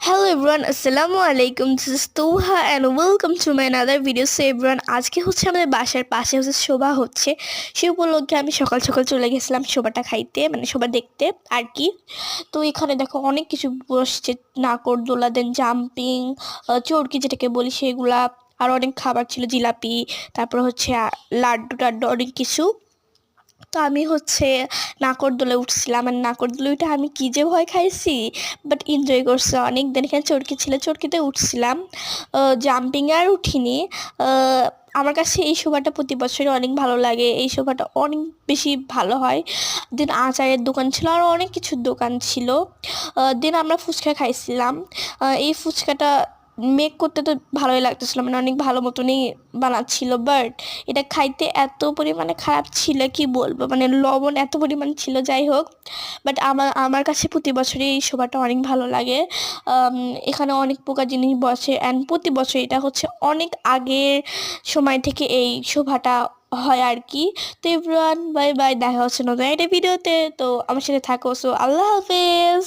Hello everyone, Assalamu alaikum. This is Tuha and welcome to my another video. So everyone, আজকে হচ্ছে আমাদের বাসার পাশে হচ্ছে শোভা হচ্ছে। সেই উপলক্ষে আমি সকাল সকাল চলে গেছিলাম শোভাটা খাইতে, মানে শোভা দেখতে আর কি। তো এখানে দেখো অনেক কিছু বসছে, নাকরদোলা, দেন জাম্পিং, চরকি যেটাকে বলি সেগুলা, আর অনেক খাবার ছিল, জিলাপি, তারপর হচ্ছে লাড্ডু টাড্ডু অনেক কিছু। তো আমি হচ্ছে নাকরদোলায় উঠছিলাম, আর নাকরদোলা উঠে আমি কি যে ভয় খাইছি, বাট এনজয় করছি অনেক। দেন এখানে চরকি ছিল, চরকিতে উঠছিলাম, জাম্পিংয়ে আর উঠিনি। আমার কাছে এই শোভাটা প্রতি বছরই অনেক ভালো লাগে, এই শোভাটা অনেক বেশি ভালো হয়। দেন আচারের দোকান ছিল, আর অনেক কিছুর দোকান ছিল। দেন আমরা ফুচকা খাইছিলাম। এই ফুচকাটা মেক করতে তো ভালোই লাগতেছিল, মানে অনেক ভালো মতনই বানাচ্ছিল, বাট এটা খাইতে এত পরিমাণে খারাপ ছিল কি বলবো, মানে লবণ এত পরিমাণ ছিল, যাই হোক। বাট আমার আমার কাছে প্রতি বছরই এই শোভাটা অনেক ভালো লাগে। এখানে অনেক প্রকার জিনিস বসে, অ্যান্ড প্রতি বছর এটা হচ্ছে অনেক আগের সময় থেকে এই শোভাটা হয় আর কি। তো এভরিওয়ান, বাই বাই, দেখা হচ্ছে নতুন একটা ভিডিওতে। তো আমার সাথে থাকো, সো আল্লাহ হাফেজ।